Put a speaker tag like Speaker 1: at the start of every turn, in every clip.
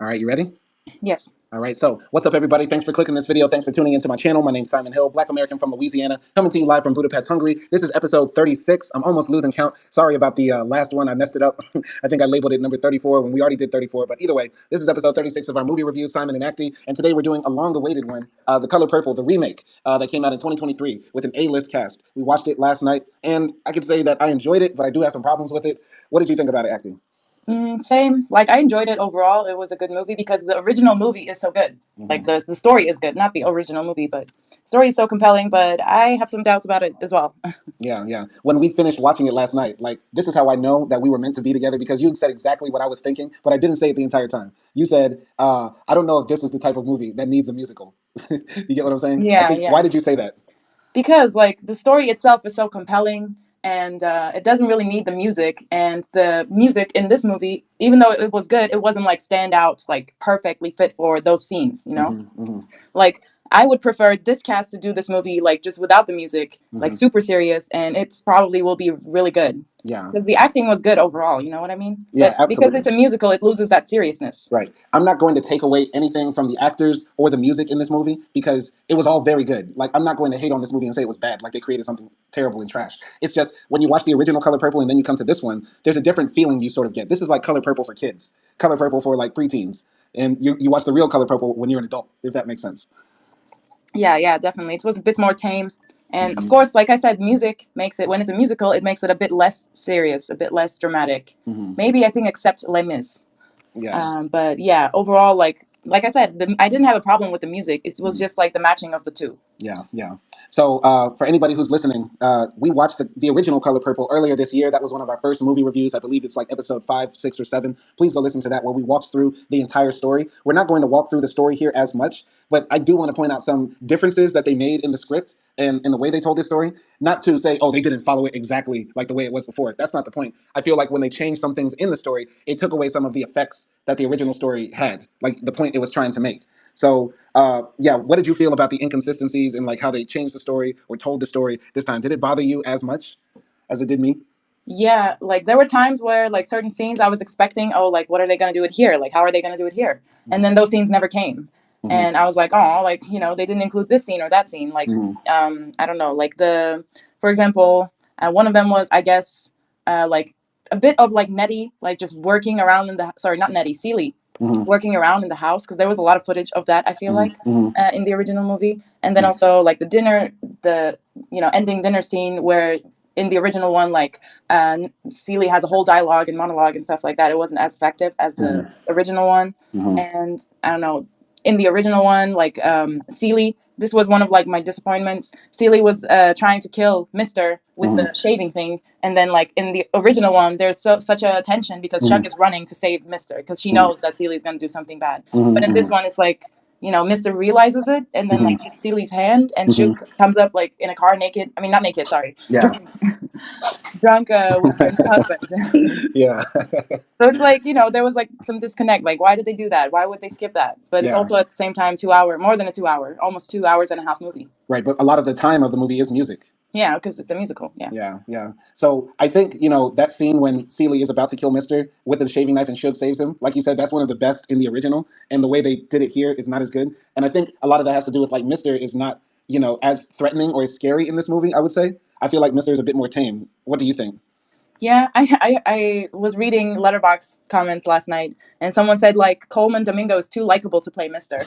Speaker 1: All right, you ready?
Speaker 2: Yes.
Speaker 1: All right, so what's up, everybody? Thanks for clicking this video. Thanks for tuning into my channel. My name's Simon Hill, Black American from Louisiana, coming to you live from Budapest, Hungary. This is episode 36. I'm almost losing count. Sorry about the last one. I messed it up. I think I labeled it number 34 when we already did 34. But either way, this is episode 36 of our movie review, Simon and AKDI. And today we're doing a long-awaited one, The Color Purple, the remake that came out in 2023 with an A-list cast. We watched it last night, and I can say that I enjoyed it, but I do have some problems with it. What did you think about it, AKDI?
Speaker 2: Same. Like, I enjoyed it overall. It was a good movie because the original movie is so good. Like, the story is good, not the original movie, but story is so compelling. But I have some doubts about it as well.
Speaker 1: Yeah. When we finished watching it last night, like, this is how I know that we were meant to be together, because you said exactly what I was thinking, but I didn't say it the entire time. You said, I don't know if this is the type of movie that needs a musical. You get what I'm saying? I
Speaker 2: Yeah,
Speaker 1: think, why
Speaker 2: yeah.
Speaker 1: did you say that?
Speaker 2: Because like the story itself is so compelling, and it doesn't really need the music. And the music in this movie, even though it was good, it wasn't like stand out, like perfectly fit for those scenes. Like, I would prefer this cast to do this movie like just without the music, like super serious, and it's probably will be really good
Speaker 1: Yeah.
Speaker 2: because the acting was good overall. You know what I mean?
Speaker 1: Yeah,
Speaker 2: But because
Speaker 1: absolutely.
Speaker 2: it's a musical, it loses that seriousness.
Speaker 1: Right. I'm not going to take away anything from the actors or the music in this movie because it was all very good. Like, I'm not going to hate on this movie and say it was bad, like they created something terrible and trash. It's just when you watch the original Color Purple and then you come to this one, there's a different feeling you sort of get. This is like Color Purple for kids, Color Purple for like preteens. And you watch the real Color Purple when you're an adult, if that makes sense.
Speaker 2: Yeah, yeah, definitely. It was a bit more tame. And of
Speaker 1: Hmm.
Speaker 2: course, like I said, music makes it, when it's a musical, it makes it a bit less serious, a bit less dramatic.
Speaker 1: Hmm.
Speaker 2: Maybe I think except Les Mis.
Speaker 1: Yeah.
Speaker 2: But yeah, overall, like I said, I didn't have a problem with the music. It was
Speaker 1: Mhm.
Speaker 2: just like the matching of the two.
Speaker 1: Yeah. So, for anybody who's listening, we watched the original Color Purple earlier this year. That was one of our first movie reviews. I believe it's like episode 5, 6, or 7. Please go listen to that, where we walked through the entire story. We're not going to walk through the story here as much, but I do want to point out some differences that they made in the script and in the way they told this story. Not to say, oh, they didn't follow it exactly like the way it was before. That's not the point. I feel like when they changed some things in the story, it took away some of the effects that the original story had, like the point it was trying to make. So, yeah, what did you feel about the inconsistencies and like how they changed the story or told the story this time? Did it bother you as much as it did me?
Speaker 2: Yeah, like there were times where like certain scenes I was expecting, oh, like what are they gonna do it here? Like how are they gonna do it here? And then those scenes never came.
Speaker 1: Hmm.
Speaker 2: And I was like, oh, like, they didn't include this scene or that scene. Like,
Speaker 1: Hmm.
Speaker 2: I don't know, like for example, one of them was, I guess, like a bit of like Nettie, like just working around in the, sorry, not Nettie, Celie,
Speaker 1: Hmm.
Speaker 2: working around in the house, because there was a lot of footage of that, I feel
Speaker 1: Hmm.
Speaker 2: like,
Speaker 1: Hmm.
Speaker 2: in the original movie. And then also like the dinner, the, ending dinner scene where in the original one, like, Celie has a whole dialogue and monologue and stuff like that. It wasn't as effective as the original one.
Speaker 1: Hmm.
Speaker 2: And I don't know, in the original one, like, Celie, this was one of like my disappointments. Celie was trying to kill Mister with
Speaker 1: Hmm.
Speaker 2: the shaving thing, and then like in the original one, there's such a tension because
Speaker 1: Hmm.
Speaker 2: Chuck is running to save Mister because she knows that Celie's gonna do something bad. But in
Speaker 1: Hmm.
Speaker 2: this one, it's like, Mister realizes it and then
Speaker 1: Hmm.
Speaker 2: like hits Celie's hand, and
Speaker 1: Hmm.
Speaker 2: Chuck comes up like in a car naked. I mean, not naked, sorry,
Speaker 1: Yeah.
Speaker 2: drunk, drunk with her new husband.
Speaker 1: Yeah.
Speaker 2: So it's like, there was like some disconnect. Like, why did they do that? Why would they skip that? But it's
Speaker 1: Yeah.
Speaker 2: also at the same time 2 hour, more than a 2 hour, almost 2 hours and a half movie.
Speaker 1: Right. But a lot of the time of the movie is music.
Speaker 2: Yeah, because it's a musical. Yeah.
Speaker 1: Yeah. So I think, that scene when Celie is about to kill Mister with the shaving knife and Shiv saves him, like you said, that's one of the best in the original. And the way they did it here is not as good. And I think a lot of that has to do with like Mister is not, as threatening or as scary in this movie, I would say. I feel like Mister is a bit more tame. What do you think?
Speaker 2: Yeah, I was reading letterbox comments last night, and someone said like Coleman Domingo is too likable to play Mister,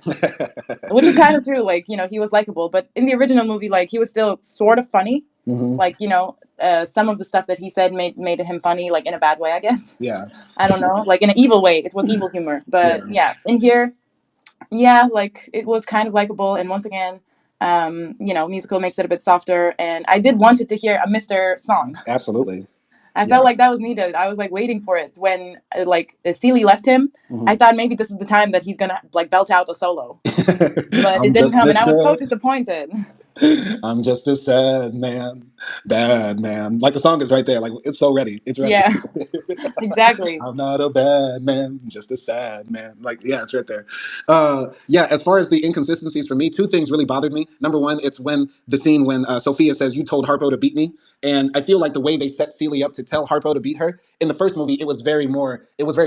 Speaker 2: which is kind of true. Like, he was likable, but in the original movie, like he was still sort of funny.
Speaker 1: Hmm.
Speaker 2: Like, some of the stuff that he said made him funny, like in a bad way, I guess.
Speaker 1: Yeah.
Speaker 2: I don't know, like in an evil way. It was evil humor,
Speaker 1: Yeah.
Speaker 2: but yeah, in here, yeah, like it was kind of likable. And once again, musical makes it a bit softer. And I did wanted to hear a Mister song.
Speaker 1: Absolutely.
Speaker 2: I felt
Speaker 1: Yeah.
Speaker 2: like that was needed. I was like waiting for it when Celie left him.
Speaker 1: Hmm.
Speaker 2: I thought maybe this is the time that he's gonna like belt out a solo, but it
Speaker 1: I'm
Speaker 2: didn't
Speaker 1: just
Speaker 2: come, and I was so
Speaker 1: Mister.
Speaker 2: disappointed.
Speaker 1: I'm just a sad man, bad man. Like the song is right there. Like it's so ready. It's ready.
Speaker 2: Yeah, exactly.
Speaker 1: I'm not a bad man, just a sad man. Like, yeah, it's right there. Yeah, as far as the inconsistencies for me, two things really bothered me. Number one, it's when the scene when Sophia says, "You told Harpo to beat me." And I feel like the way they set Celie up to tell Harpo to beat her in the first movie, it was very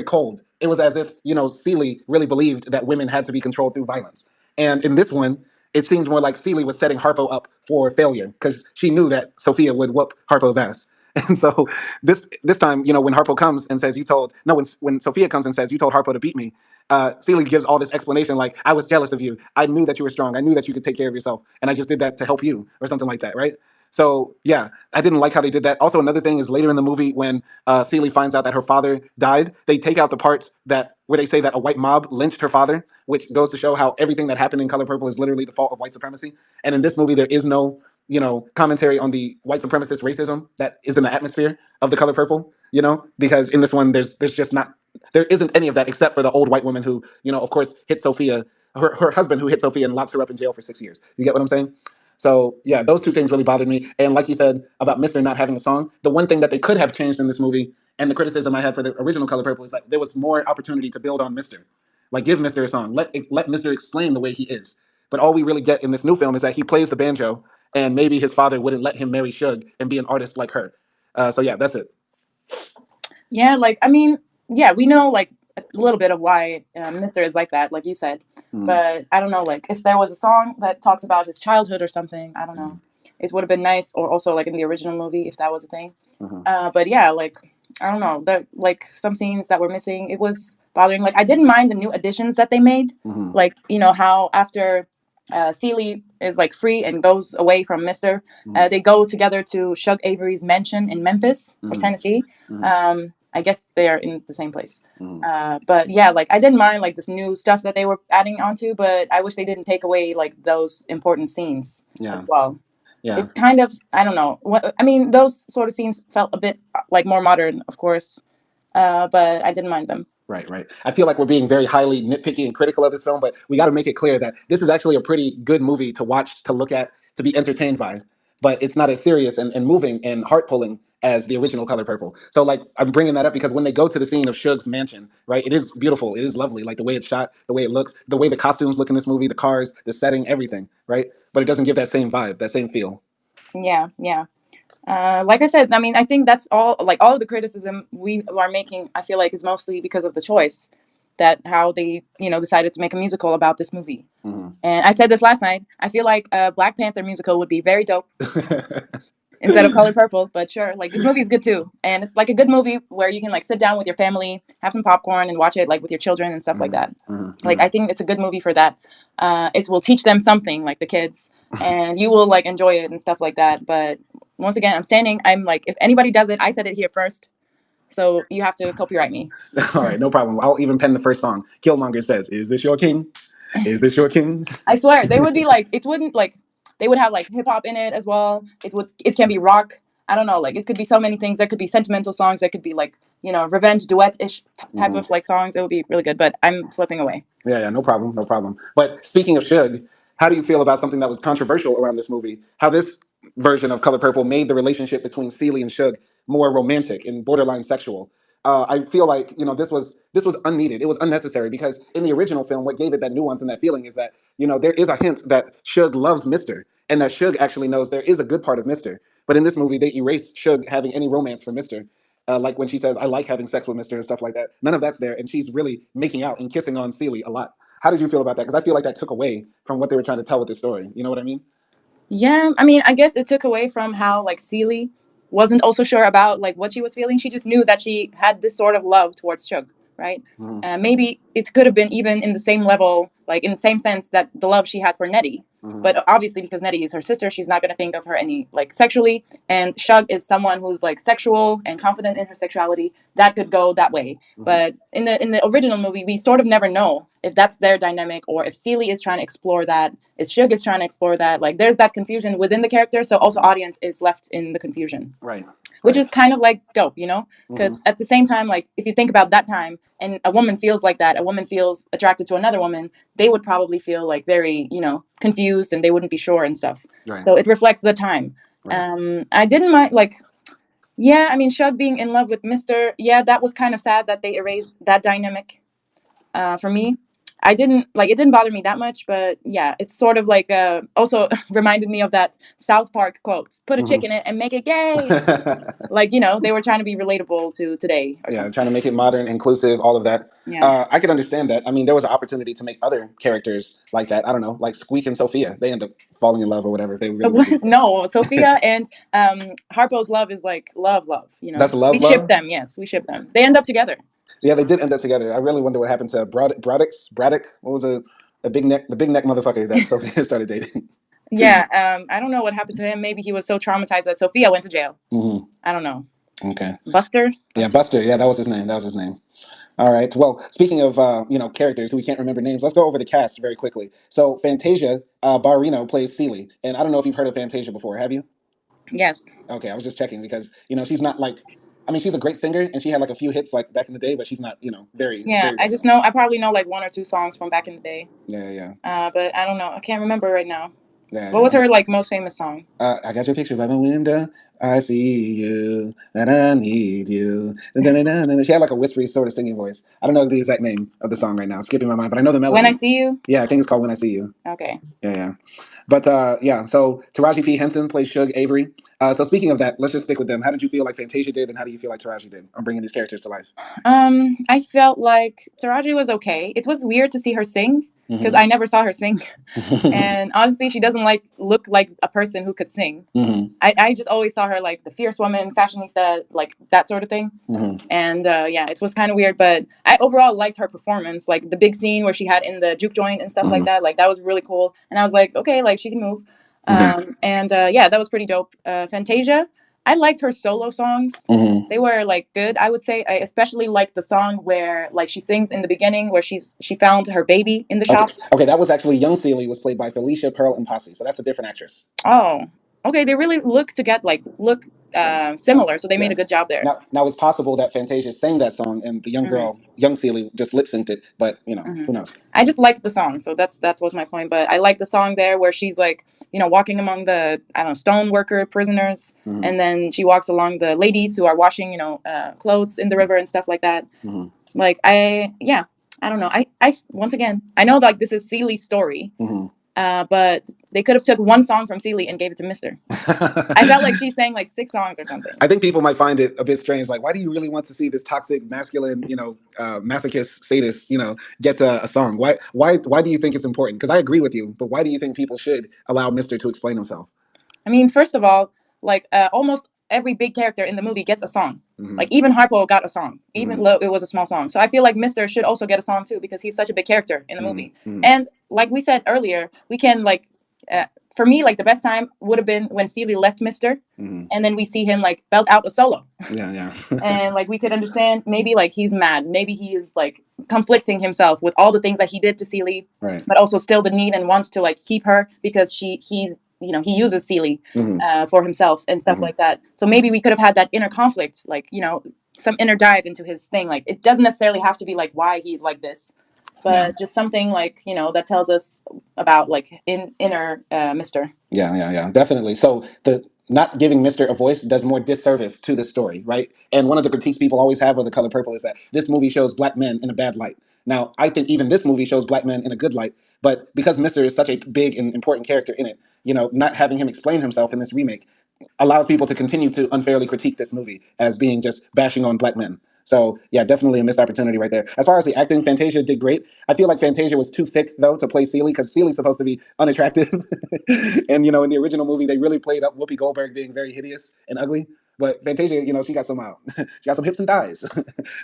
Speaker 1: cold. It was as if, Celie really believed that women had to be controlled through violence. And in this one, it seems more like Celie was setting Harpo up for failure because she knew that Sophia would whoop Harpo's ass. And so this time, when Harpo comes and says, "You told," no, when Sophia comes and says, "You told Harpo to beat me," Celie gives all this explanation like, "I was jealous of you. I knew that you were strong. I knew that you could take care of yourself, and I just did that to help you," or something like that, right? So yeah, I didn't like how they did that. Also, another thing is later in the movie when Celie finds out that her father died, they take out the parts that where they say that a white mob lynched her father, which goes to show how everything that happened in Color Purple is literally the fault of white supremacy. And in this movie, there is no commentary on the white supremacist racism that is in the atmosphere of The Color Purple. Because in this one, there's just not there isn't any of that except for the old white woman who of course hit Sophia, her husband who hit Sophia and locks her up in jail for 6 years. You get what I'm saying? So yeah, those two things really bothered me. And like you said about Mister not having a song, the one thing that they could have changed in this movie, and the criticism I had for the original Color Purple, is that there was more opportunity to build on Mister. Like give Mister a song, let Mister explain the way he is. But all we really get in this new film is that he plays the banjo, and maybe his father wouldn't let him marry Suge and be an artist like her. So yeah, that's it.
Speaker 2: Yeah, like I mean, yeah, we know like a little bit of why Mister is like that, like you said.
Speaker 1: Mm,
Speaker 2: But I don't know, like if there was a song that talks about his childhood or something, I don't know.
Speaker 1: mm,
Speaker 2: It would have been nice, or also like in the original movie if that was a thing.
Speaker 1: mhm,
Speaker 2: But yeah, like I don't know, the like some scenes that were missing, it was bothering. Like I didn't mind the new additions that they made,
Speaker 1: mhm,
Speaker 2: like how after Celie is like free and goes away from Mister,
Speaker 1: mhm,
Speaker 2: they go together to Shug Avery's mansion in Memphis or
Speaker 1: mhm,
Speaker 2: Tennessee.
Speaker 1: mhm,
Speaker 2: I guess they're in the same place.
Speaker 1: mhm.
Speaker 2: But yeah, like I didn't mind like this new stuff that they were adding onto, but I wish they didn't take away like those important scenes as
Speaker 1: Yeah,
Speaker 2: well.
Speaker 1: yeah.
Speaker 2: It's kind of I don't know. What I mean, those sort of scenes felt a bit like more modern, of course, but I didn't mind them.
Speaker 1: Right, right. I feel like we're being very highly nitpicky and critical of this film, but we got to make it clear that this is actually a pretty good movie to watch, to look at, to be entertained by. But it's not as serious and moving and heart pulling as the original Color Purple. So, like, I'm bringing that up because when they go to the scene of Suge's mansion, right, it is beautiful. It is lovely. Like, the way it's shot, the way it looks, the way the costumes look in this movie, the cars, the setting, everything, right? But it doesn't give that same vibe, that same feel.
Speaker 2: Yeah, yeah. Like I said, I mean, I think that's all. Like all of the criticism we are making, I feel like is mostly because of the choice that how they decided to make a musical about this movie.
Speaker 1: Hmm.
Speaker 2: And I said this last night. I feel like a Black Panther musical would be very dope instead of Color Purple. But sure, like this movie is good too, and it's like a good movie where you can like sit down with your family, have some popcorn, and watch it like with your children and stuff like
Speaker 1: Hmm.
Speaker 2: that.
Speaker 1: Hmm.
Speaker 2: Like
Speaker 1: Hmm.
Speaker 2: I think it's a good movie for that. It will teach them something, like the kids, and you will like enjoy it and stuff like that. But once again, I'm like, if anybody does it, I said it here first, so you have to copyright me.
Speaker 1: All right, no problem. I'll even pen the first song. Killmonger says, "Is this your king? Is this your king?"
Speaker 2: I swear they would be like, it wouldn't like, they would have like hip hop in it as well. It can be rock. I don't know, like it could be so many things. There could be sentimental songs. There could be like revenge duet ish type
Speaker 1: Hmm.
Speaker 2: of like songs. It would be really good. But I'm slipping away.
Speaker 1: Yeah, yeah, no problem, no problem. But speaking of Suge, how do you feel about something that was controversial around this movie? How this version of Color Purple made the relationship between Celie and Suge more romantic and borderline sexual. I feel like this was unneeded. It was unnecessary because in the original film, what gave it that nuance and that feeling is that there is a hint that Suge loves Mister, and that Suge actually knows there is a good part of Mister. But in this movie, they erase Suge having any romance for Mister, like when she says, "I like having sex with Mister" and stuff like that. None of that's there, and she's really making out and kissing on Celie a lot. How did you feel about that? Because I feel like that took away from what they were trying to tell with this story. You know what I mean?
Speaker 2: Yeah, I mean, I guess it took away from how like Celie wasn't also sure about like what she was feeling. She just knew that she had this sort of love towards Chug, right?
Speaker 1: Mm-hmm.
Speaker 2: Maybe it could have been even in the same level, like in the same sense that the love she had for Nettie.
Speaker 1: Mm-hmm.
Speaker 2: But obviously, because Nettie is her sister, she's not going to think of her any like sexually. And Shug is someone who's like sexual and confident in her sexuality. That could go that way.
Speaker 1: Mm-hmm.
Speaker 2: But in the original movie, we sort of never know if that's their dynamic or if Celie is trying to explore that, if Shug is trying to explore that. Like there's that confusion within the character, so also
Speaker 1: Mm-hmm.
Speaker 2: audience is left in the confusion.
Speaker 1: Right.
Speaker 2: which
Speaker 1: Right.
Speaker 2: is kind of like dope,
Speaker 1: Hmm.
Speaker 2: because at the same time, like if you think about that time and a woman feels like that, a woman feels attracted to another woman, they would probably feel like very, confused, and they wouldn't be sure and stuff.
Speaker 1: Right.
Speaker 2: So it reflects the time.
Speaker 1: Right.
Speaker 2: I didn't mind, like, yeah, I mean, Shug being in love with Mister. Yeah, that was kind of sad that they erased that dynamic. For me, I didn't like it. Didn't bother me that much, but yeah, it's sort of like also reminded me of that South Park quote: "Put a chick
Speaker 1: Hmm.
Speaker 2: in it and make it gay." Like they were trying to be relatable to today or
Speaker 1: Yeah,
Speaker 2: something.
Speaker 1: trying to make it modern, inclusive, all of that.
Speaker 2: Yeah.
Speaker 1: I could understand that. I mean, there was an opportunity to make other characters like that. I don't know, like Squeak and Sophia. They end up falling in love or whatever. If they really want to be.
Speaker 2: No, Sophia and Harpo's love is like love, love.
Speaker 1: That's
Speaker 2: We
Speaker 1: love,
Speaker 2: ship
Speaker 1: love.
Speaker 2: them. Yes, we ship them. They end up together.
Speaker 1: Yeah, they did end up together. I really wonder what happened to Braddock. What was a big neck, the big neck motherfucker that Sophia started dating.
Speaker 2: Yeah. I don't know what happened to him. Maybe he was so traumatized that Sophia went to jail.
Speaker 1: Hmm.
Speaker 2: I don't know.
Speaker 1: Okay.
Speaker 2: Buster.
Speaker 1: Yeah,
Speaker 2: Buster.
Speaker 1: Buster. Yeah, that was his name. That was his name. All right. Well, speaking of characters who we can't remember names, let's go over the cast very quickly. So Fantasia Barrino plays Celie, and I don't know if you've heard of Fantasia before. Have you?
Speaker 2: Yes.
Speaker 1: Okay, I was just checking because she's not like, I mean, she's a great singer and she had like a few hits like back in the day, but she's not very
Speaker 2: Yeah.
Speaker 1: very
Speaker 2: I
Speaker 1: well
Speaker 2: just
Speaker 1: known.
Speaker 2: know. I probably know like one or two songs from back in the day.
Speaker 1: Yeah, yeah,
Speaker 2: But I don't know. I can't remember right now.
Speaker 1: yeah,
Speaker 2: What
Speaker 1: yeah.
Speaker 2: was her like most famous song?
Speaker 1: I got your picture by my window. I see you, and I need you. Da-da-da-da-da. She had like a whispery sort of singing voice. I don't know the exact name of the song right now. It's skipping my mind, but I know the
Speaker 2: When I
Speaker 1: melody.
Speaker 2: See You.
Speaker 1: Yeah, I think it's called "When I See You."
Speaker 2: Okay.
Speaker 1: Yeah, yeah. But yeah, so Taraji P. Henson plays Suge Avery. So speaking of that, let's just stick with them. How did you feel like Fantasia did, and how do you feel like Taraji did on bringing these characters to life?
Speaker 2: I felt like Taraji was okay. It was weird to see her sing because
Speaker 1: Hmm.
Speaker 2: I never saw her sing, and honestly, she doesn't like look like a person who could sing.
Speaker 1: Hmm.
Speaker 2: I just always saw her like the fierce woman, fashionista, like that sort of thing.
Speaker 1: Hmm.
Speaker 2: And yeah, it was kind of weird, but I overall liked her performance. Like the big scene where she had in the juke joint and stuff like
Speaker 1: Hmm.
Speaker 2: that. Like that was really cool. And I was like, okay, like she can move.
Speaker 1: Hmm.
Speaker 2: And yeah, that was pretty dope. Fantasia, I liked her solo songs.
Speaker 1: Hmm.
Speaker 2: They were like good, I would say. I especially liked the song where like she sings in the beginning where she found her baby in the
Speaker 1: Okay,
Speaker 2: shop.
Speaker 1: okay, that was actually Young Celie was played by Felicia Pearl and Posse, so that's a different actress.
Speaker 2: Oh, okay. They really look to get like look
Speaker 1: Yeah,
Speaker 2: similar, so they made
Speaker 1: yeah.
Speaker 2: a good job there.
Speaker 1: Now it's possible that Fantasia sang that song and the young
Speaker 2: Hmm.
Speaker 1: girl, Young Celie, just lip synced it, but
Speaker 2: Hmm.
Speaker 1: who knows?
Speaker 2: I just liked the song, so that was my point. But I like the song there where she's like, walking among the I don't know stone worker prisoners,
Speaker 1: Hmm.
Speaker 2: and then she walks along the ladies who are washing, clothes in the river and stuff like that.
Speaker 1: Hmm.
Speaker 2: Like yeah, I don't know. I once again, I know like this is Celie's story,
Speaker 1: Hmm.
Speaker 2: but they could have took one song from Celie and gave it to Mister. I felt like she sang like six songs or something.
Speaker 1: I think people might find it a bit strange. Like, why do you really want to see this toxic, masculine, masochist, sadist, get a song? Why do you think it's important? Because I agree with you, but why do you think people should allow Mister to explain himself?
Speaker 2: I mean, first of all, like almost every big character in the movie gets a song.
Speaker 1: Hmm.
Speaker 2: Like even Harpo got a song, even
Speaker 1: Hmm.
Speaker 2: though it was a small song. So I feel like Mister should also get a song too because he's such a big character in the
Speaker 1: Hmm.
Speaker 2: movie.
Speaker 1: Hmm.
Speaker 2: And like we said earlier, we can like, for me, like the best time would have been when Steely left Mister,
Speaker 1: Hmm.
Speaker 2: and then we see him like belt out a solo,
Speaker 1: Yeah, yeah.
Speaker 2: and like we could understand maybe like he's mad, maybe he is like conflicting himself with all the things that he did to Celie,
Speaker 1: Right.
Speaker 2: but also still the need and wants to like keep her because he's he uses Celie
Speaker 1: Hmm.
Speaker 2: for himself and stuff
Speaker 1: Hmm.
Speaker 2: like that. So maybe we could have had that inner conflict, like some inner dive into his thing. Like it doesn't necessarily have to be like why he's like this,
Speaker 1: Yeah.
Speaker 2: but just something like that tells us about like inner Mister.
Speaker 1: Yeah, yeah, yeah, definitely. So the not giving Mister a voice does more disservice to the story, right? And one of the critiques people always have of The Color Purple is that this movie shows black men in a bad light. Now, I think even this movie shows black men in a good light, but because Mister is such a big and important character in it, not having him explain himself in this remake allows people to continue to unfairly critique this movie as being just bashing on black men. So yeah, definitely a missed opportunity right there. As far as the acting, Fantasia did great. I feel like Fantasia was too thick though to play Celie because Celie's supposed to be unattractive, and in the original movie they really played up Whoopi Goldberg being very hideous and ugly. But Fantasia, she got some she got some hips and thighs.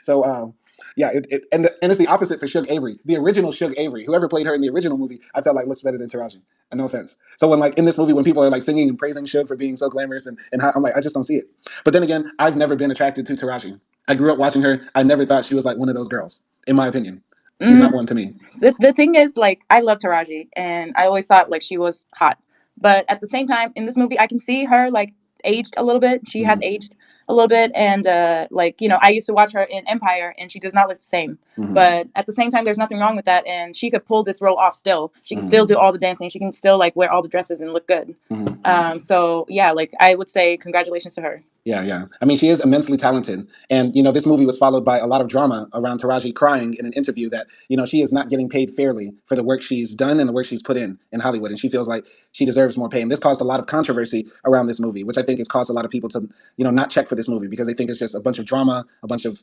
Speaker 1: So yeah, and it's the opposite for Suge Avery. The original Suge Avery, whoever played her in the original movie, I felt like looks better than Taraji. No offense. So when like in this movie, when people are like singing and praising Suge for being so glamorous and how, I'm like, I just don't see it. But then again, I've never been attracted to Taraji. I grew up watching her. I never thought she was like one of those girls. In my opinion, she's
Speaker 2: Mm,
Speaker 1: not one to me.
Speaker 2: the thing is, like, I love Taraji, and I always thought like she was hot, but at the same time, in this movie, I can see her like aged a little bit. She has
Speaker 1: Mhm.
Speaker 2: aged a little bit, and like I used to watch her in Empire, and she does not look the same.
Speaker 1: Mhm.
Speaker 2: But at the same time, there's nothing wrong with that, and she could pull this role off still. She can
Speaker 1: Mhm.
Speaker 2: still do all the dancing. She can still like wear all the dresses and look good.
Speaker 1: Mhm. Mhm.
Speaker 2: So yeah, like I would say congratulations to her.
Speaker 1: Yeah, yeah. I mean, she is immensely talented, and this movie was followed by a lot of drama around Taraji crying in an interview that she is not getting paid fairly for the work she's done and the work she's put in Hollywood, and she feels like she deserves more pay. And this caused a lot of controversy around this movie, which I think has caused a lot of people to not check for this movie because they think it's just a bunch of drama, a bunch of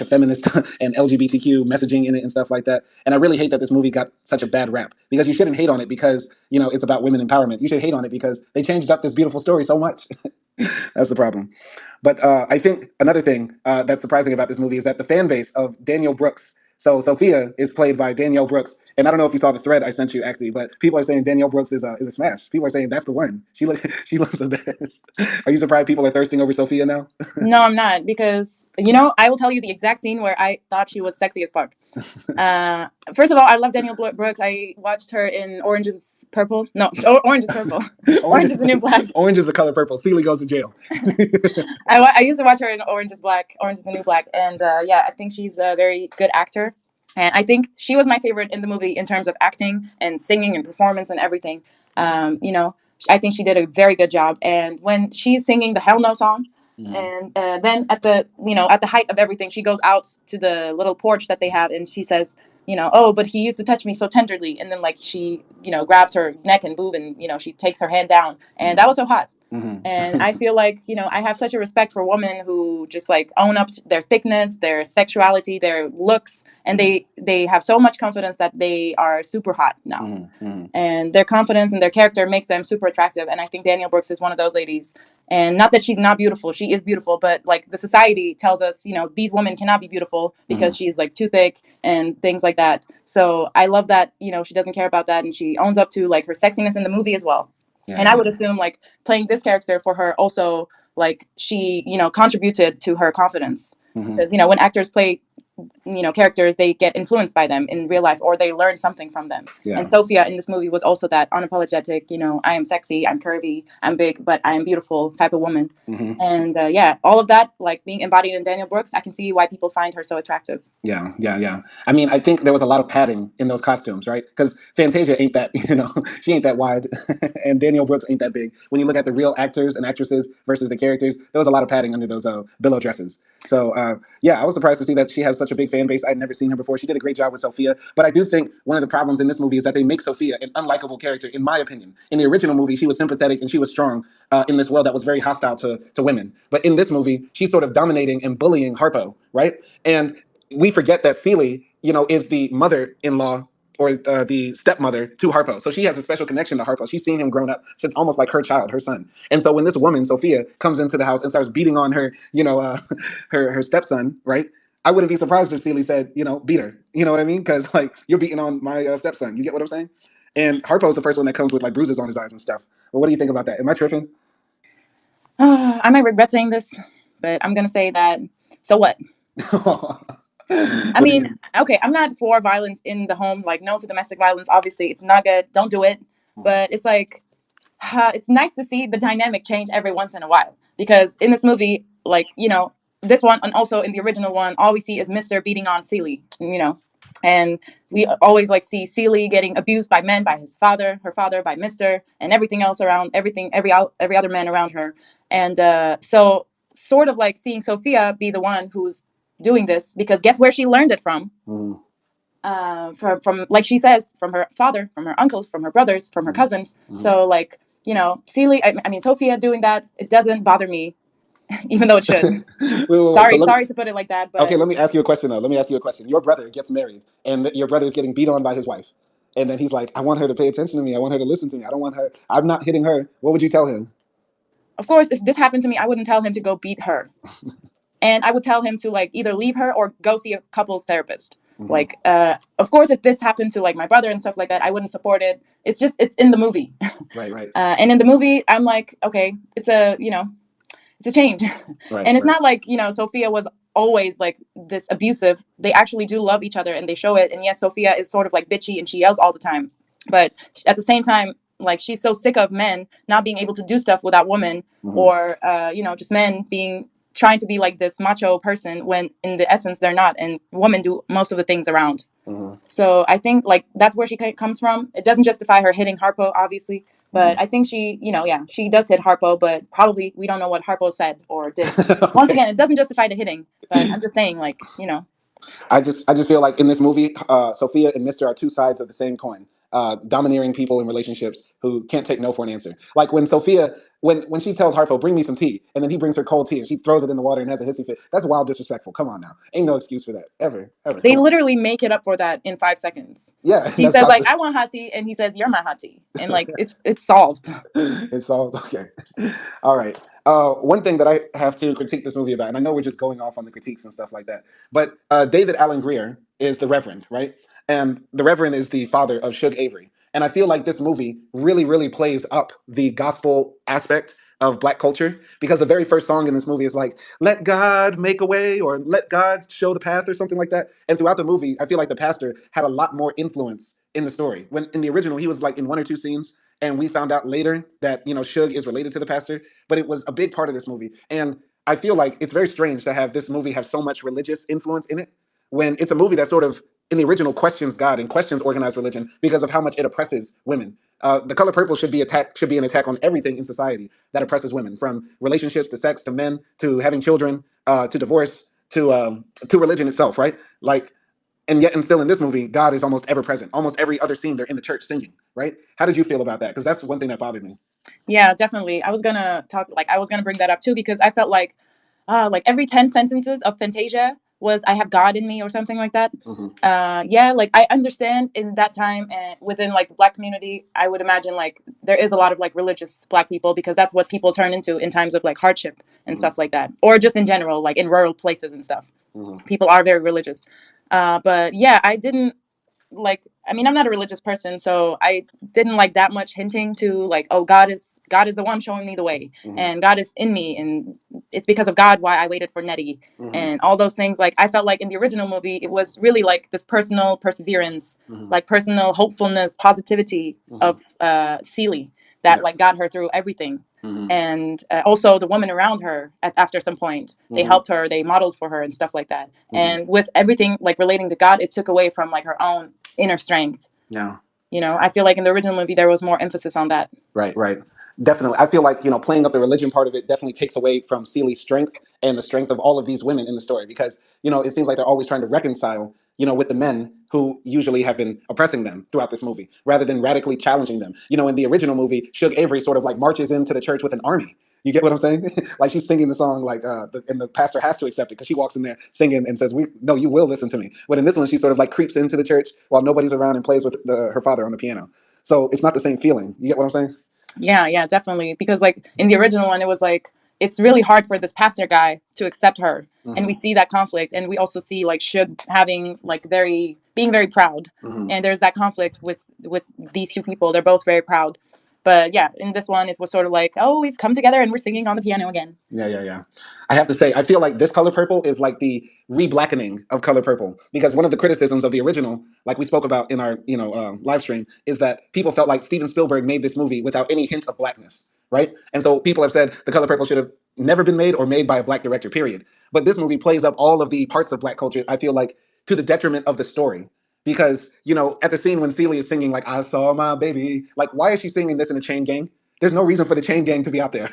Speaker 1: feminist and LGBTQ messaging in it and stuff like that. And I really hate that this movie got such a bad rap because you shouldn't hate on it because it's about women empowerment. You should hate on it because they changed up this beautiful story so much. That's the problem. But I think another thing that's surprising about this movie is that the fan base of Danielle Brooks. So Sophia is played by Danielle Brooks, and I don't know if you saw the thread I sent you actually, but people are saying Danielle Brooks is a smash. People are saying that's the one. She looks the best. Are you surprised people are thirsting over Sophia now?
Speaker 2: No, I'm not because I will tell you the exact scene where I thought she was sexy as fuck. First of all, I love Danielle Brooks. I watched her in Orange is Purple. No, Orange is Purple.
Speaker 1: orange,
Speaker 2: Orange is
Speaker 1: is,
Speaker 2: the New Black.
Speaker 1: orange is the color purple. Celie goes to jail.
Speaker 2: I used to watch her in Orange is Black, Orange is the New Black, and yeah, I think she's a very good actor. And I think she was my favorite in the movie in terms of acting and singing and performance and everything. I think she did a very good job. And when she's singing the Hell No song,
Speaker 1: Mhm.
Speaker 2: and then at the height of everything, she goes out to the little porch that they have, and she says, oh, but he used to touch me so tenderly, and then like she grabs her neck and boob, and she takes her hand down, and that was so hot. And I feel like, I have such a respect for women who just like own up to their thickness, their sexuality, their looks, and they have so much confidence that they are super hot now. And their confidence and their character makes them super attractive. And I think Danielle Brooks is one of those ladies. And not that she's not beautiful, she is beautiful, but like the society tells us, these women cannot be beautiful because she's like too thick and things like that. So I love that, she doesn't care about that and she owns up to like her sexiness in the movie as well.
Speaker 1: Yeah,
Speaker 2: And I
Speaker 1: yeah.
Speaker 2: would assume like playing this character for her also like she contributed to her confidence
Speaker 1: Mhm.
Speaker 2: because when actors play characters, they get influenced by them in real life or they learn something from them.
Speaker 1: Yeah.
Speaker 2: And Sophia in this movie was also that unapologetic, I am sexy, I'm curvy, I'm big, but I am beautiful type of woman.
Speaker 1: Mhm.
Speaker 2: And yeah, all of that like being embodied in Danielle Brooks, I can see why people find her so attractive.
Speaker 1: Yeah, yeah, yeah. I mean, I think there was a lot of padding in those costumes, right? Because Fantasia ain't that, she ain't that wide, and Danielle Brooks ain't that big. When you look at the real actors and actresses versus the characters, there was a lot of padding under those billow dresses. So, yeah, I was surprised to see that she has such a big fan base. I'd never seen her before. She did a great job with Sophia, but I do think one of the problems in this movie is that they make Sophia an unlikable character, in my opinion. In the original movie, she was sympathetic and she was strong in this world that was very hostile to women. But in this movie, she's sort of dominating and bullying Harpo, right? And we forget that Celie, is the mother-in-law or the stepmother to Harpo. So she has a special connection to Harpo. She's seen him grown up since almost like her child, her son. And so when this woman, Sophia, comes into the house and starts beating on her, her stepson, right? I wouldn't be surprised if Celie said, beat her. You know what I mean? Because like you're beating on my stepson. You get what I'm saying? And Harpo's the first one that comes with like bruises on his eyes and stuff. But what do you think about that? Am I tripping?
Speaker 2: I might regret saying this, but I'm gonna say that. So what? I
Speaker 1: What do
Speaker 2: mean,
Speaker 1: you?
Speaker 2: okay, I'm not for violence in the home. Like, no to domestic violence. Obviously, it's not good. Don't do it. But it's like, it's nice to see the dynamic change every once in a while. Because in this movie, like, this one and also in the original one, all we see is Mister beating on Celie, And we always like see Celie getting abused by men, by his father, her father, by Mister, and everything else around, every other man around her. And so, sort of like seeing Sophia be the one who's doing this, because guess where she learned it from?
Speaker 1: Mm,
Speaker 2: From like she says, from her father, from her uncles, from her brothers, from her
Speaker 1: mm,
Speaker 2: cousins.
Speaker 1: mm.
Speaker 2: So like Celie, I mean Sophia doing that, it doesn't bother me, even though it should.
Speaker 1: Wait. So
Speaker 2: Sorry,
Speaker 1: let me.
Speaker 2: sorry to put it like that,
Speaker 1: Okay,
Speaker 2: but
Speaker 1: let me ask you a question though. Let me ask you a question. Your brother gets married, and your brother is getting beat on by his wife, and then he's like, "I want her to pay attention to me. I want her to listen to me. I don't want her. I'm not hitting her." What would you tell him?
Speaker 2: of course, if this happened to me, I wouldn't tell him to go beat her, and I would tell him to like either leave her or go see a couples therapist.
Speaker 1: Hmm.
Speaker 2: Like, of course, if this happened to like my brother and stuff like that, I wouldn't support it. It's in the movie,
Speaker 1: Right, right,
Speaker 2: and in the movie, I'm like, okay, it's a change.
Speaker 1: right,
Speaker 2: And it's
Speaker 1: right.
Speaker 2: not like, Sophia was always like this abusive. They actually do love each other and they show it. And yes, Sophia is sort of like bitchy and she yells all the time. But at the same time, like she's so sick of men not being able to do stuff without women, or just men being trying to be like this macho person when in the essence they're not, and women do most of the things around. So I think like that's where she comes from. It doesn't justify her hitting Harpo, obviously, but I think she, yeah, she does hit Harpo, but probably we don't know what Harpo said or did. Once
Speaker 1: Okay.
Speaker 2: again, it doesn't justify the hitting, but I'm just saying, like,
Speaker 1: I just feel like in this movie, Sophia and Mister are two sides of the same coin. Domineering people in relationships who can't take no for an answer. Like when Sophia, when she tells Harpo, "Bring me some tea," and then he brings her cold tea, and she throws it in the water and has a hissy fit. That's wild disrespectful. Come on now, ain't no excuse for that ever, ever.
Speaker 2: they
Speaker 1: Come on.
Speaker 2: literally make it up for that in 5 seconds.
Speaker 1: Yeah,
Speaker 2: She
Speaker 1: that's
Speaker 2: says like,
Speaker 1: toxic.
Speaker 2: "I want hot tea," and he says, "You're my hot tea," and like it's solved.
Speaker 1: It's all okay. All right. One thing that I have to critique this movie about, and I know we're just going off on the critiques and stuff like that, but David Allen Greer is the Reverend, right? And the Reverend is the father of Suge Avery. And I feel like this movie really, really plays up the gospel aspect of black culture because the very first song in this movie is like, let God make a way or let God show the path or something like that. And throughout the movie, I feel like the pastor had a lot more influence in the story. When in the original, he was like in one or two scenes, and we found out later that Suge is related to the pastor, but it was a big part of this movie. And I feel like it's very strange to have this movie have so much religious influence in it when it's a movie that sort of in the original questions God and questions organized religion because of how much it oppresses women. The Color Purple should be an attack on everything in society that oppresses women, from relationships to sex to men to having children to divorce to religion itself, right? Like, and yet and still in this movie, God is almost ever present. Almost every other scene they're in the church singing, right? How did you feel about that? Because that's one thing that bothered me.
Speaker 2: Yeah, definitely. I was gonna bring that up too because I felt like every 10 sentences of Fantasia was "I have God in me" or something like that.
Speaker 1: Mm-hmm.
Speaker 2: Yeah, like I understand in that time and within like the black community, I would imagine like there is a lot of like religious black people because that's what people turn into in times of like hardship and
Speaker 1: Mm-hmm.
Speaker 2: stuff like that, or just in general, like in rural places and stuff.
Speaker 1: Mm-hmm.
Speaker 2: People are very religious. But yeah, I didn't like, I mean, I'm not a religious person, so I didn't like that much hinting to like, oh, God is the one showing me the way,
Speaker 1: Mm-hmm.
Speaker 2: and God is in me, and it's because of God why I waited for Nettie,
Speaker 1: Mm-hmm.
Speaker 2: and all those things. Like I felt like in the original movie, it was really like this personal perseverance,
Speaker 1: Mm-hmm.
Speaker 2: like personal hopefulness, positivity
Speaker 1: Mm-hmm.
Speaker 2: of Celie that
Speaker 1: Yeah.
Speaker 2: like got her through everything.
Speaker 1: Mm-hmm.
Speaker 2: And also the women around her after some point, they
Speaker 1: Mm-hmm.
Speaker 2: helped her, they modeled for her and stuff like that.
Speaker 1: Mm-hmm.
Speaker 2: And with everything like relating to God, it took away from like her own inner strength.
Speaker 1: Yeah.
Speaker 2: I feel like in the original movie there was more emphasis on that.
Speaker 1: Right, right. Definitely. I feel like, playing up the religion part of it definitely takes away from Celie's strength and the strength of all of these women in the story because, it seems like they're always trying to reconcile, with the men who usually have been oppressing them throughout this movie rather than radically challenging them. In the original movie, Suge Avery sort of like marches into the church with an army. You get what I'm saying? Like she's singing the song, like, and the pastor has to accept it because she walks in there singing and says, "No, you will listen to me." But in this one, she sort of like creeps into the church while nobody's around and plays with her father on the piano. So it's not the same feeling. You get what I'm saying?
Speaker 2: Yeah, definitely. Because like in the original one, it was like it's really hard for this pastor guy to accept her, and we
Speaker 1: Mm-hmm.
Speaker 2: see that conflict, and we also see like Suge having like being very proud,
Speaker 1: Mm-hmm.
Speaker 2: and there's that conflict with these two people. They're both very proud, but yeah, in this one, it was sort of like, oh, we've come together and we're singing on the piano again.
Speaker 1: Yeah, yeah, yeah. I have to say, I feel like this Color Purple is like the re-blackening of Color Purple because one of the criticisms of the original, like we spoke about in our live stream, is that people felt like Steven Spielberg made this movie without any hint of blackness, right? And so people have said the Color Purple should have never been made or made by a black director, period. But this movie plays up all of the parts of black culture. I feel like to the detriment of the story. Because, at the scene when Celia is singing, like, I saw my baby, like, why is she singing this in a chain gang? There's no reason for the chain gang to be out there.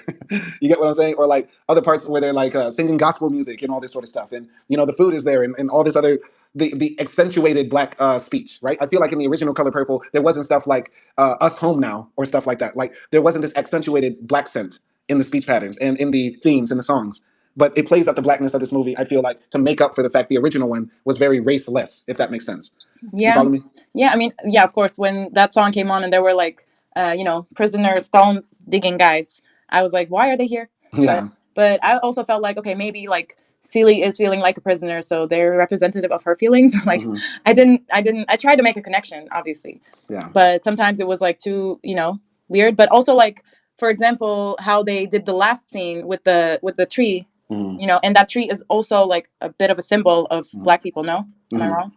Speaker 1: You get what I'm saying? Or like other parts where they're like singing gospel music and all this sort of stuff. And, the food is there and all this other, the accentuated black speech, right? I feel like in the original Color Purple, there wasn't stuff like Us Home Now or stuff like that. Like there wasn't this accentuated black sense in the speech patterns and in the themes and the songs. But it plays up the blackness of this movie, I feel like, to make up for the fact the original one was very raceless, if that makes sense. You
Speaker 2: Yeah,
Speaker 1: follow me?
Speaker 2: yeah. I mean, yeah. Of course, when that song came on and there were like, prisoner stone digging guys, I was like, why are they here? But
Speaker 1: Yeah.
Speaker 2: but I also felt like, okay, maybe like Celie is feeling like a prisoner, so they're representative of her feelings. Like,
Speaker 1: Hmm.
Speaker 2: I tried to make a connection, obviously,
Speaker 1: Yeah.
Speaker 2: but sometimes it was like too, weird. But also like, for example, how they did the last scene with the tree,
Speaker 1: Hmm.
Speaker 2: and that tree is also like a bit of a symbol of black people. No, am I
Speaker 1: Hmm.
Speaker 2: wrong?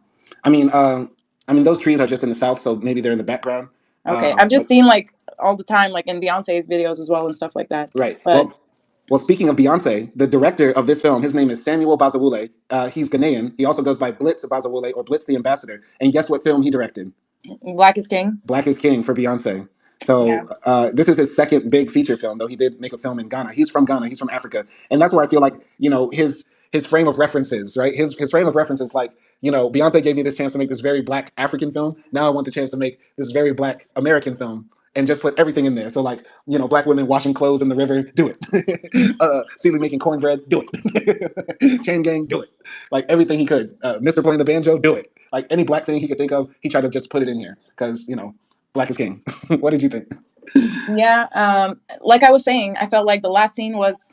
Speaker 1: I mean, those trees are just in the south, so maybe they're in the background.
Speaker 2: Okay, I've just
Speaker 1: But
Speaker 2: seen like all the time, like in Beyonce's videos as well and stuff like that.
Speaker 1: Right.
Speaker 2: But
Speaker 1: Well, speaking of Beyonce, the director of this film, his name is Samuel Bazawule. He's Ghanaian. He also goes by Blitz Bazawule or Blitz the Ambassador. And guess what film he directed?
Speaker 2: Black is King.
Speaker 1: Black is King for Beyonce.
Speaker 2: Yeah.
Speaker 1: So this is his second big feature film, though he did make a film in Ghana. He's from Ghana. He's from Africa, and that's where I feel like his frame of references, right? His frame of reference is like Beyonce gave me this chance to make this very black African film. Now I want the chance to make this very black American film. And just put everything in there. So, like, black women washing clothes in the river, do it. Celie making cornbread, do it. Chain Gang, do it. Like, everything he could. Mr. playing the banjo, do it. Like, any black thing he could think of, he tried to just put it in here. Because, black is king. What did you think?
Speaker 2: Yeah. Like I was saying, I felt like the last scene was,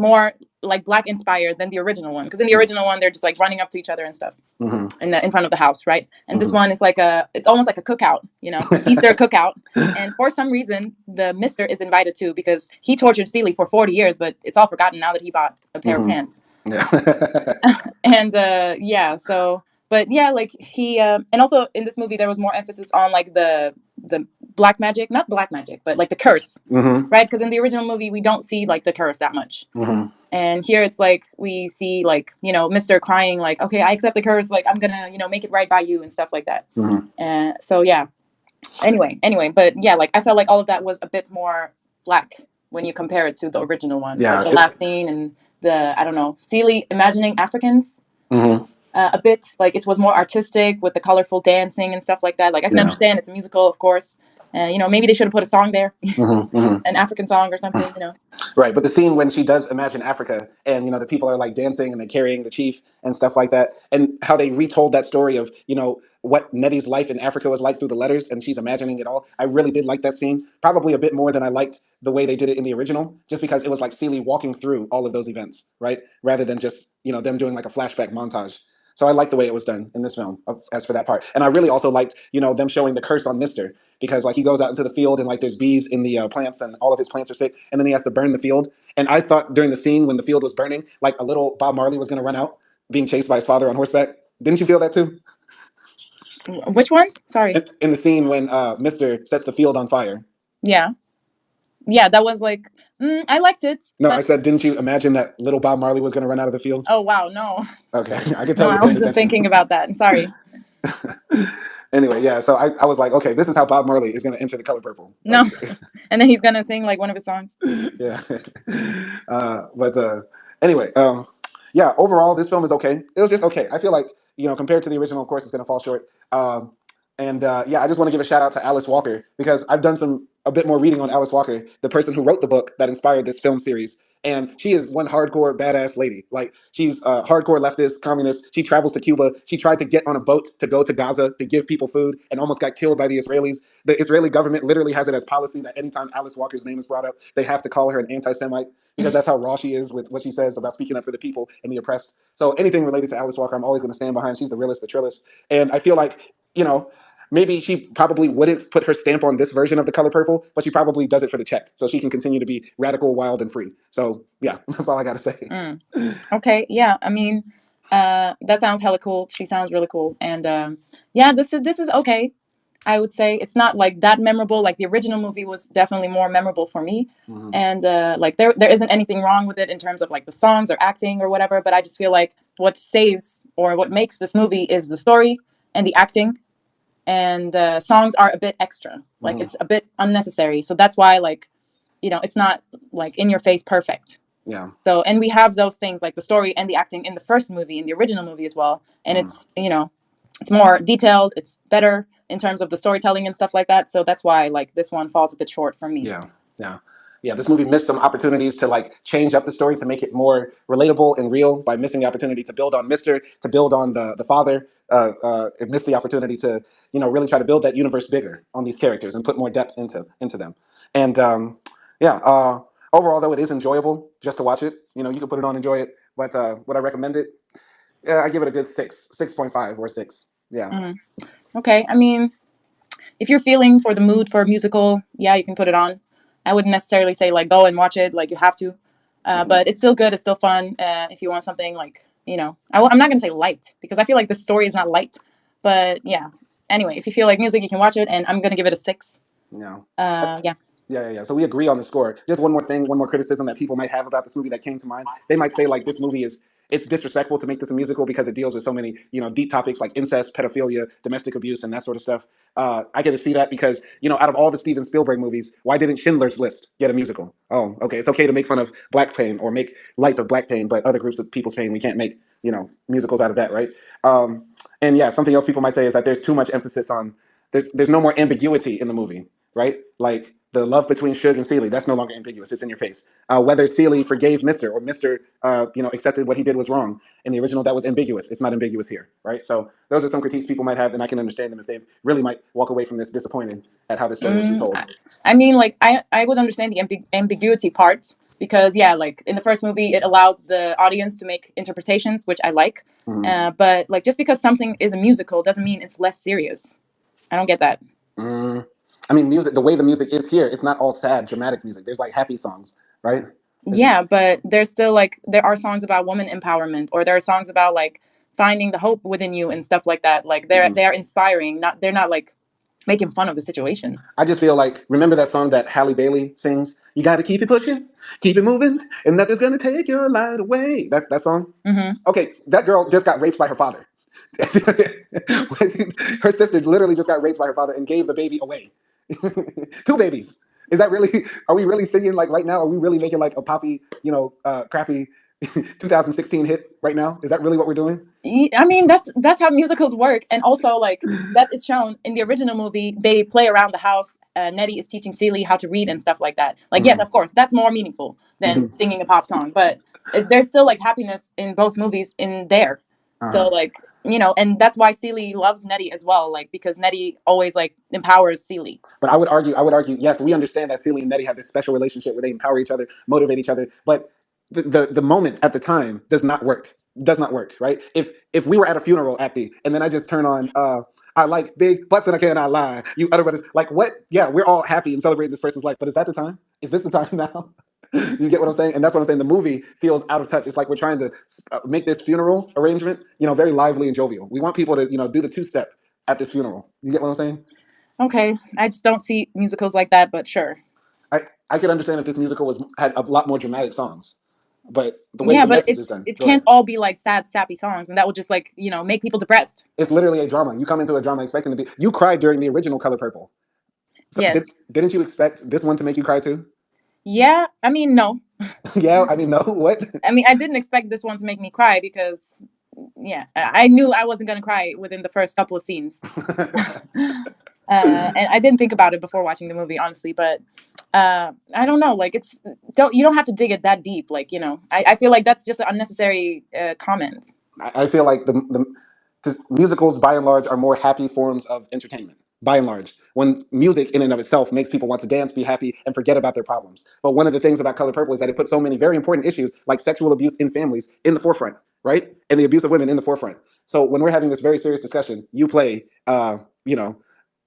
Speaker 2: more like black inspired than the original one. Because in the original one, they're just like running up to each other and stuff in front of the house, right? And this one is like it's almost like a cookout, Easter cookout. And for some reason, the Mister is invited too because he tortured Celie for 40 years, but it's all forgotten now that he bought a pair of pants.
Speaker 1: Yeah.
Speaker 2: And yeah, so but yeah, like he and also in this movie there was more emphasis on like the black magic, not black magic, but like the curse, right? Because in the original movie we don't see like the curse that much. And here it's like we see like Mr. crying like, okay, I accept the curse, like I'm gonna make it right by you and stuff like that. And so yeah. Anyway, but yeah, like I felt like all of that was a bit more black when you compare it to the original one.
Speaker 1: Yeah,
Speaker 2: like the last scene and the I don't know, Celie imagining Africans. A bit like it was more artistic with the colorful dancing and stuff like that. Like I can understand it's a musical, of course. Maybe they should have put a song there, an African song or something.
Speaker 1: Right, but the scene when she does imagine Africa, and the people are like dancing and they're carrying the chief and stuff like that, and how they retold that story of what Nettie's life in Africa was like through the letters, and she's imagining it all. I really did like that scene, probably a bit more than I liked the way they did it in the original, just because it was like Celie walking through all of those events, right, rather than just them doing like a flashback montage. So I liked the way it was done in this film, as for that part, and I really also liked them showing the curse on Mister, because like he goes out into the field and like there's bees in the plants and all of his plants are sick, and then he has to burn the field. And I thought during the scene when the field was burning, like a little Bob Marley was going to run out, being chased by his father on horseback. Didn't you feel that too?
Speaker 2: Which one? Sorry.
Speaker 1: In the scene when Mister sets the field on fire.
Speaker 2: Yeah, that was like I liked it.
Speaker 1: No, I said, didn't you imagine that little Bob Marley was going to run out of the field?
Speaker 2: Oh wow, no.
Speaker 1: Okay, I can
Speaker 2: No,
Speaker 1: tell
Speaker 2: I
Speaker 1: you're paying
Speaker 2: wasn't
Speaker 1: attention.
Speaker 2: thinking about that. Sorry.
Speaker 1: Anyway, yeah, so I was like, okay, this is how Bob Marley is going to enter The Color Purple.
Speaker 2: No, and then he's gonna sing like one of his songs.
Speaker 1: Yeah, but anyway, yeah, overall, this film is okay. It was just okay. I feel like compared to the original, of course, it's going to fall short. And yeah, I just want to give a shout out to Alice Walker, because I've done a bit more reading on Alice Walker, the person who wrote the book that inspired this film series. And she is one hardcore badass lady. Like, she's a hardcore leftist, communist. She travels to Cuba. She tried to get on a boat to go to Gaza to give people food and almost got killed by the Israelis. The Israeli government literally has it as policy that anytime Alice Walker's name is brought up, they have to call her an anti-Semite, because that's how raw she is with what she says about speaking up for the people and the oppressed. So anything related to Alice Walker, I'm always going to stand behind. She's the realest, the trillest. And I feel like, maybe she probably wouldn't put her stamp on this version of The Color Purple, but she probably does it for the check, so she can continue to be radical, wild, and free. So yeah, that's all I got to say.
Speaker 2: Okay, yeah, I mean, that sounds hella cool. She sounds really cool, and yeah, this is okay. I would say it's not like that memorable. Like the original movie was definitely more memorable for me, and like there isn't anything wrong with it in terms of like the songs or acting or whatever. But I just feel like what saves or what makes this movie is the story and the acting, and songs are a bit extra. Like it's a bit unnecessary. So that's why like it's not like in your face perfect.
Speaker 1: Yeah.
Speaker 2: So and we have those things like the story and the acting in the first movie, in the original movie as well, and it's it's more detailed, it's better in terms of the storytelling and stuff like that. So that's why like this one falls a bit short for me.
Speaker 1: Yeah, this movie missed some opportunities to like change up the story to make it more relatable and real, by missing the opportunity to build on Mister, to build on the father. It missed the opportunity to really try to build that universe bigger on these characters and put more depth into them. And yeah, overall though, it is enjoyable just to watch it. You can put it on, enjoy it. But would I recommend it? Yeah, I give it a good 6.5 or 6. Yeah.
Speaker 2: Okay, I mean, if you're feeling for the mood for a musical, yeah, you can put it on. I wouldn't necessarily say like go and watch it, like you have to, but it's still good. It's still fun. If you want something like I'm not gonna say light, because I feel like the story is not light, but yeah. Anyway, if you feel like music, you can watch it, and I'm gonna give it a 6.
Speaker 1: Yeah.
Speaker 2: Yeah.
Speaker 1: Yeah. So we agree on the score. Just one more thing, one more criticism that people might have about this movie that came to mind. They might say like this movie is it's disrespectful to make this a musical because it deals with so many deep topics like incest, pedophilia, domestic abuse, and that sort of stuff. I get to see that because out of all the Steven Spielberg movies, why didn't Schindler's List get a musical? Oh, okay, it's okay to make fun of black pain or make light of black pain, but other groups of people's pain we can't make musicals out of that, right? Um, and yeah, something else people might say is that there's too much emphasis on there's no more ambiguity in the movie, right? Like the love between Suge and Celie, that's no longer ambiguous. It's in your face. Whether Celie forgave Mister or Mister, accepted what he did was wrong. In the original, that was ambiguous. It's not ambiguous here, right? So those are some critiques people might have, and I can understand them if they really might walk away from this disappointed at how this story was
Speaker 2: Mm,
Speaker 1: retold.
Speaker 2: I mean, like I would understand the ambiguity part because yeah, like in the first movie, it allowed the audience to make interpretations, which I like.
Speaker 1: Mm-hmm.
Speaker 2: But like just because something is a musical doesn't mean it's less serious. I don't get that.
Speaker 1: Mm. I mean, music. The way the music is here, it's not all sad, dramatic music. There's like happy songs, right? It's,
Speaker 2: Yeah, but there's still like there are songs about woman empowerment, or there are songs about like finding the hope within you and stuff like that. Like
Speaker 1: mhm.
Speaker 2: they're inspiring. Not they're not like making fun of the situation.
Speaker 1: I just feel like remember that song that Halle Bailey sings. You got to keep it pushing, keep it moving, and nothing's gonna take your light away. That's that song.
Speaker 2: Mm-hmm.
Speaker 1: Okay, that girl just got raped by her father. Her sister literally just got raped by her father and gave the baby away. Two babies. Is that really? Are we really singing like right now? Are we really making like a poppy, crappy 2016 hit right now? Is that really what we're doing?
Speaker 2: I mean, that's how musicals work, and also like that is shown in the original movie. They play around the house. Nettie is teaching Celie how to read and stuff like that. Like, yes,
Speaker 1: Mm-hmm.
Speaker 2: of course, that's more meaningful than
Speaker 1: Mm-hmm.
Speaker 2: singing a pop song, but there's still like happiness in both movies in there. So
Speaker 1: Uh-huh.
Speaker 2: like and that's why Celie loves Nettie as well, like because Nettie always like empowers Celie.
Speaker 1: But I would argue, yes, we understand that Celie and Nettie have this special relationship where they empower each other, motivate each other. But the moment at the time does not work. Does not work, right? If we were at a funeral, Acty, and then I just turn on I like big butts and I cannot lie. You utter what is like what? Yeah, we're all happy and celebrating this person's life, but is that the time? Is this the time now? You get what I'm saying? And that's what I'm saying. The movie feels out of touch. It's like we're trying to make this funeral arrangement, very lively and jovial. We want people to, do the two step at this funeral. You get what I'm saying?
Speaker 2: Okay, I just don't see musicals like that, but sure.
Speaker 1: I I could understand if this musical was had a lot more dramatic songs, but the way
Speaker 2: Yeah,
Speaker 1: the
Speaker 2: but
Speaker 1: message is done.
Speaker 2: it
Speaker 1: Go ahead.
Speaker 2: can't all be like sad, sappy songs, and that would just like make people depressed.
Speaker 1: It's literally a drama. You come into a drama expecting to be. You cried during the original Color Purple. So
Speaker 2: Yes.
Speaker 1: didn't you expect this one to make you cry too?
Speaker 2: Yeah, I mean, no.
Speaker 1: Yeah, I mean, no. What?
Speaker 2: I mean, I didn't expect this one to make me cry because, yeah, I knew I wasn't gonna cry within the first couple of scenes, and I didn't think about it before watching the movie, honestly. But I don't know, like it's don't you don't have to dig it that deep, like I feel like that's just an unnecessary comment.
Speaker 1: I feel like musicals, by and large, are more happy forms of entertainment. By and large, when music in and of itself makes people want to dance, be happy, and forget about their problems. But one of the things about Color Purple is that it puts so many very important issues like sexual abuse in families in the forefront, right? And the abuse of women in the forefront. So when we're having this very serious discussion, you play,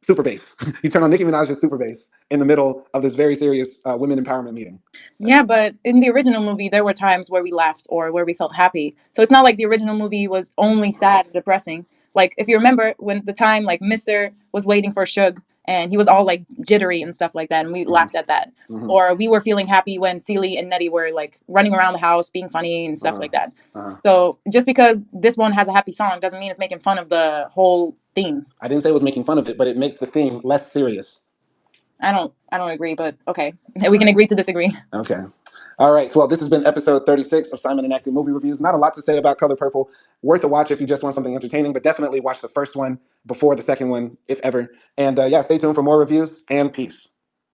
Speaker 1: super bass. You turn on Nicki Minaj's super bass in the middle of this very serious women empowerment meeting.
Speaker 2: Yeah, but in the original movie, there were times where we laughed or where we felt happy. So it's not like the original movie was only sad and depressing. Like if you remember when the time like Mister was waiting for Suge and he was all like jittery and stuff like that, and we
Speaker 1: Mm-hmm.
Speaker 2: laughed at that.
Speaker 1: Mm-hmm.
Speaker 2: Or we were feeling happy when Celie and Nettie were like running around the house being funny and stuff
Speaker 1: Uh-huh.
Speaker 2: like that.
Speaker 1: Uh-huh.
Speaker 2: So just because this one has a happy song doesn't mean it's making fun of the whole theme.
Speaker 1: I didn't say it was making fun of it, but it makes the theme less serious.
Speaker 2: I don't agree, but okay. We can agree to disagree.
Speaker 1: Okay. All right. So, well, this has been episode 36 of Simon and Acting Movie Reviews. Not a lot to say about Color Purple. Worth a watch if you just want something entertaining, but definitely watch the first one before the second one, if ever. And yeah, stay tuned for more reviews and peace.